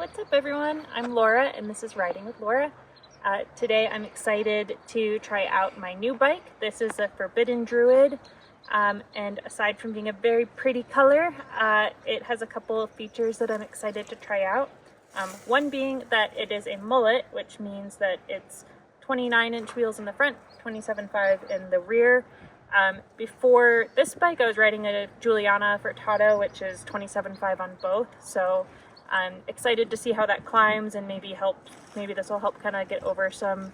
what's up everyone? I'm Laura and this is Riding with Laura. Today I'm excited to try out my new bike. This is a Forbidden Druid and aside from being a very pretty color, it has a couple of features that I'm excited to try out. One being that it is a mullet, which means that it's 29-inch wheels in the front, 27.5 in the rear. Before this bike I was riding a Juliana Furtado, which is 27.5 on both, so I'm excited to see how that climbs and maybe this will help kind of get over some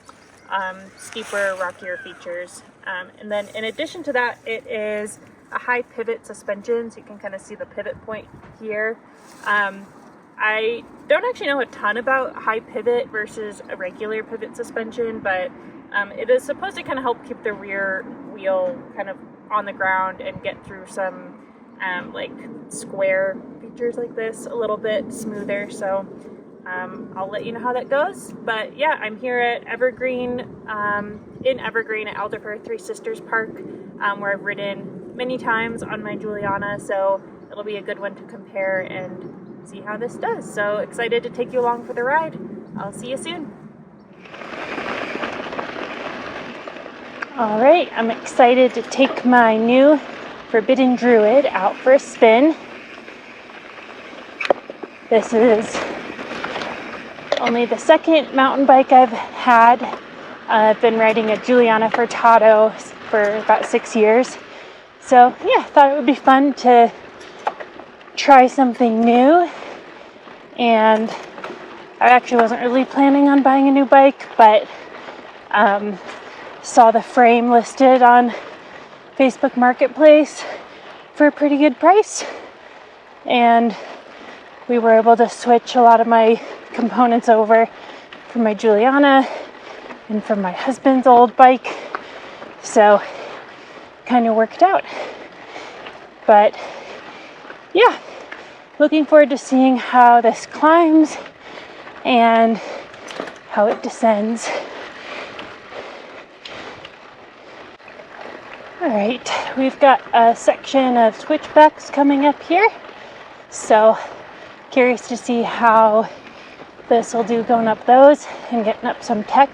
steeper, rockier features. And then in addition to that, it is a high pivot suspension, so you can kind of see the pivot point here. I don't actually know a ton about high pivot versus a regular pivot suspension, but it is supposed to kind of help keep the rear wheel kind of on the ground and get through some like square features like this a little bit smoother. So I'll let you know how that goes. But yeah, I'm here at Evergreen, in Evergreen at Alderfer Three Sisters Park, where I've ridden many times on my Juliana, so it'll be a good one to compare and see how this does. So excited to take you along for the ride. I'll see you soon. All right, I'm excited to take my new Forbidden Druid out for a spin. This is only the second mountain bike I've had. I've been riding a Juliana Furtado for about 6 years. So yeah, thought it would be fun to try something new. And I actually wasn't really planning on buying a new bike, but saw the frame listed on Facebook Marketplace for a pretty good price, and we were able to switch a lot of my components over from my Juliana and from my husband's old bike, so kind of worked out. But yeah, looking forward to seeing how this climbs and how it descends. Alright, we've got a section of switchbacks coming up here, so curious to see how this will do going up those and getting up some tech.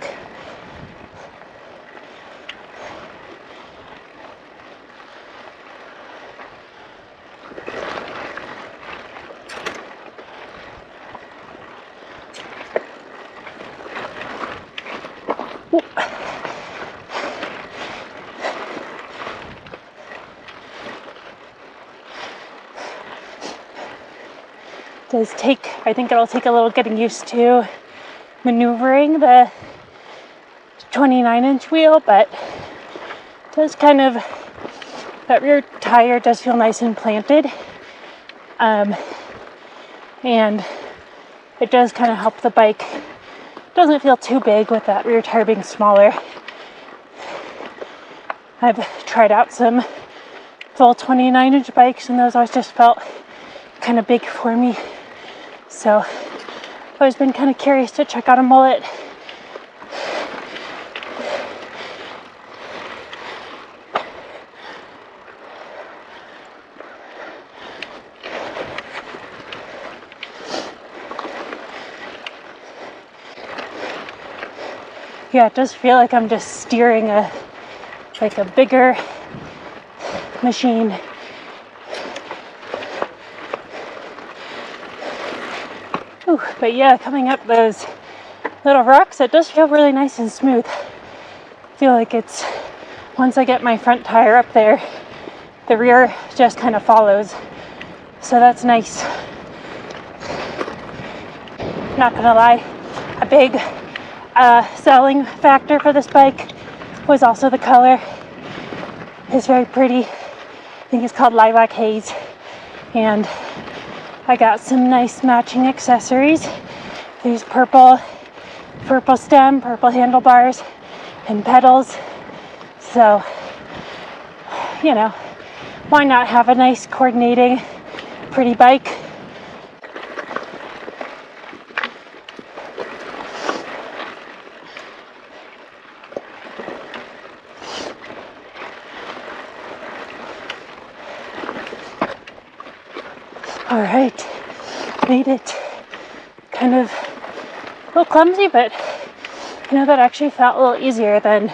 I think it'll take a little getting used to maneuvering the 29-inch wheel, but it does kind of, that rear tire does feel nice and planted, and it does kind of help the bike. It doesn't feel too big with that rear tire being smaller. I've tried out some full 29-inch bikes and those always just felt kind of big for me. So I've always been kind of curious to check out a mullet. Yeah, it does feel like I'm just steering a bigger machine. Ooh, but yeah, coming up those little rocks, it does feel really nice and smooth. I feel like it's, once I get my front tire up there, the rear just kind of follows. So that's nice. Not gonna lie, a big selling factor for this bike was also the color. It's very pretty. I think it's called Lilac Haze. And I got some nice matching accessories. These purple stem, purple handlebars, and pedals. So, you know, why not have a nice coordinating, pretty bike? All right, made it kind of a little clumsy, but you know, that actually felt a little easier than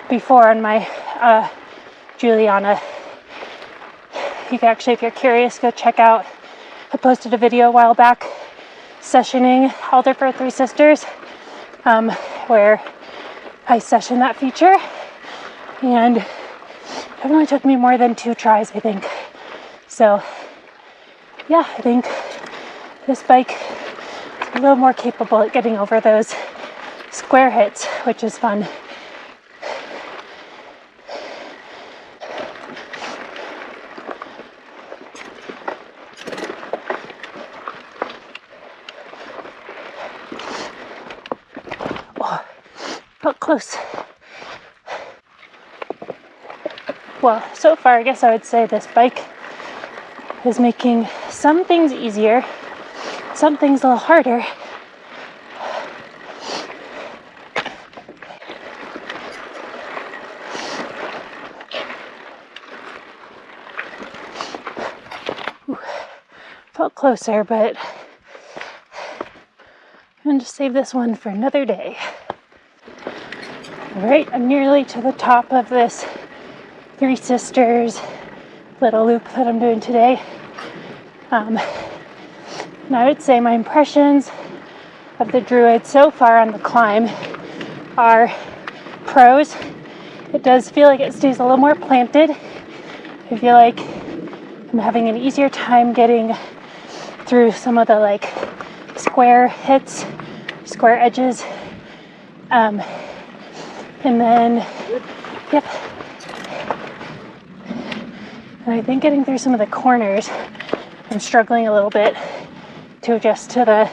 before on my Juliana. You can actually, if you're curious, go check out, I posted a video a while back sessioning Alderfer 3 Sisters, where I session that feature, and it only took me more than 2 tries, I think. So yeah, I think this bike is a little more capable at getting over those square hits, which is fun. Felt close. Well, so far I guess I would say this bike is making some things easier, some things a little harder. Ooh, felt closer, but I'm going to save this one for another day. Alright, I'm nearly to the top of this 3 Sisters little loop that I'm doing today. And I would say my impressions of the Druid so far on the climb are pros. It does feel like it stays a little more planted. I feel like I'm having an easier time getting through some of the like square hits, square edges. And then, yep. And I think getting through some of the corners, I'm struggling a little bit to adjust to the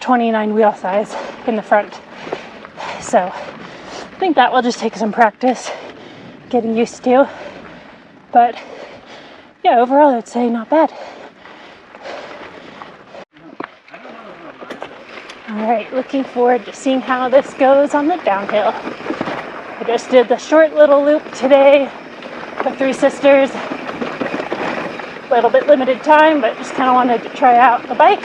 29 wheel size in the front. So I think that will just take some practice getting used to. But yeah, overall I'd say not bad. Alright, looking forward to seeing how this goes on the downhill. I just did the short little loop today with 3 Sisters. A little bit limited time, but just kind of wanted to try out the bike.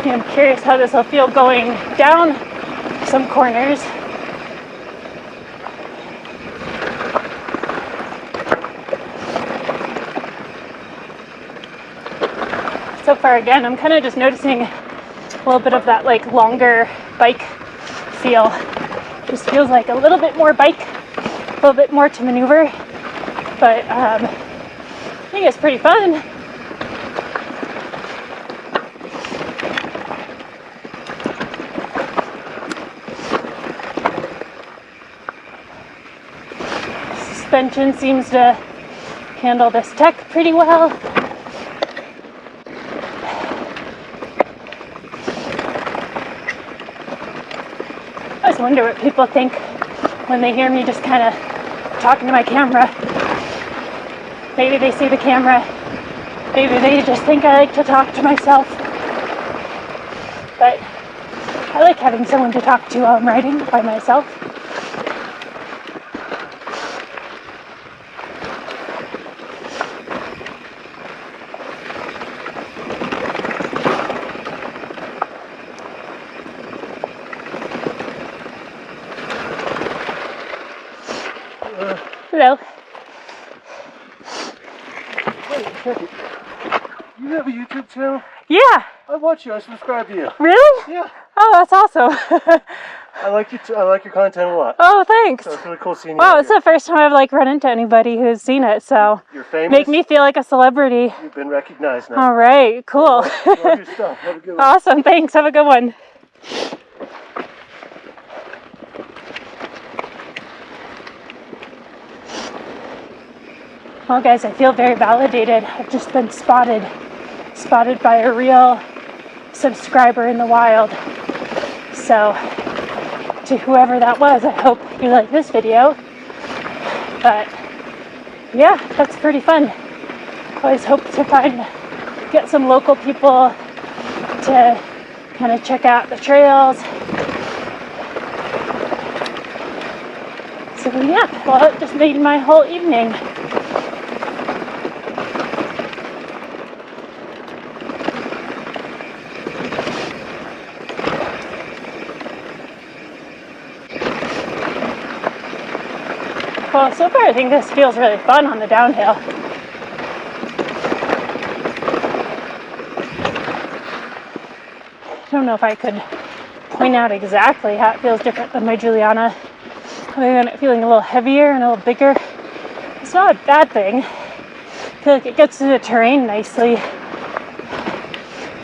I'm curious how this will feel going down some corners. So far again, I'm kind of just noticing a little bit of that like longer bike feel. Just feels like a little bit more bike, a little bit more to maneuver, but I think it's pretty fun. Suspension seems to handle this tech pretty well. I just wonder what people think when they hear me just kind of talking to my camera. Maybe they see the camera. Maybe they just think I like to talk to myself. But I like having someone to talk to while I'm riding by myself. Hello. Wait a second. You have a YouTube channel? Yeah. I watch you. I subscribe to you. Really? Yeah. Oh, that's awesome. I like your content a lot. Oh, thanks. So it's really cool seeing you. Wow, it's the first time I've like run into anybody who's seen it, so you're famous. Make me feel like a celebrity. You've been recognized now. All right, cool. Love your stuff. Have a good one. Awesome, thanks. Have a good one. Well, guys, I feel very validated. I've just been spotted by a real subscriber in the wild. So, to whoever that was, I hope you like this video. But, yeah, that's pretty fun. Always hope to get some local people to kind of check out the trails. So yeah, well, it just made my whole evening. Well, so far I think this feels really fun on the downhill. I don't know if I could point out exactly how it feels different than my Juliana, other than it feeling a little heavier and a little bigger. It's not a bad thing. I feel like it gets to the terrain nicely. I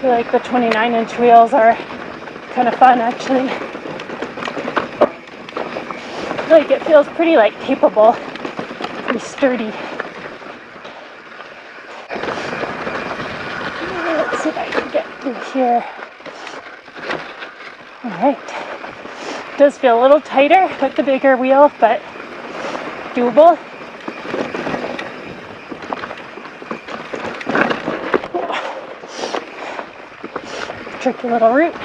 feel like the 29-inch wheels are kind of fun, actually. I feel like it feels pretty capable, pretty sturdy. Let's see if I can get through here. Alright. Does feel a little tighter with the bigger wheel, but doable. Tricky little route.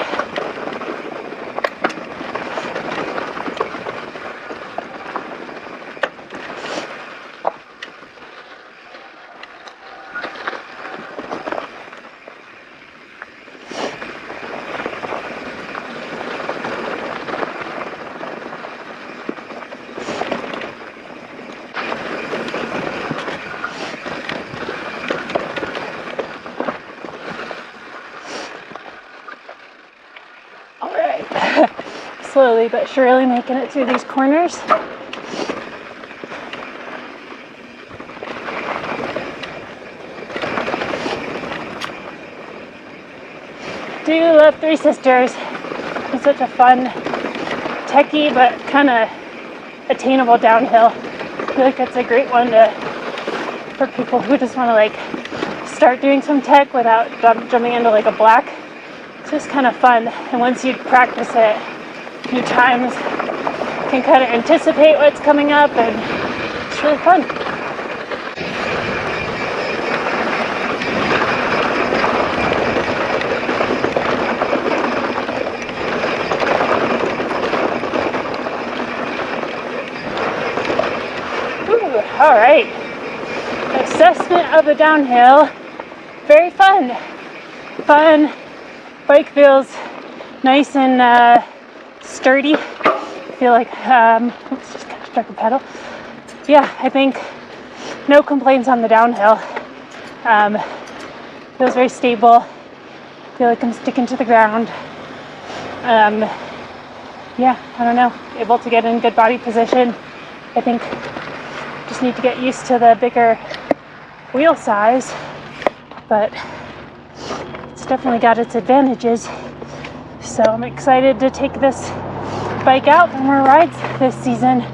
Slowly but surely making it through these corners. Do love Three Sisters. It's such a fun, techie but kind of attainable downhill. I feel like it's a great one for people who just want to start doing some tech without jumping into a black. It's just kind of fun, and once you practice it a few times, you can kind of anticipate what's coming up, and it's really fun. Ooh, all right. Assessment of the downhill. Very fun. Fun. Bike feels nice and sturdy. I feel like, oops, just kind of struck a pedal. Yeah, I think no complaints on the downhill. Feels very stable. I feel like I'm sticking to the ground. Yeah, I don't know. Able to get in good body position. I think just need to get used to the bigger wheel size, but it's definitely got its advantages. So I'm excited to take this bike out for more rides this season.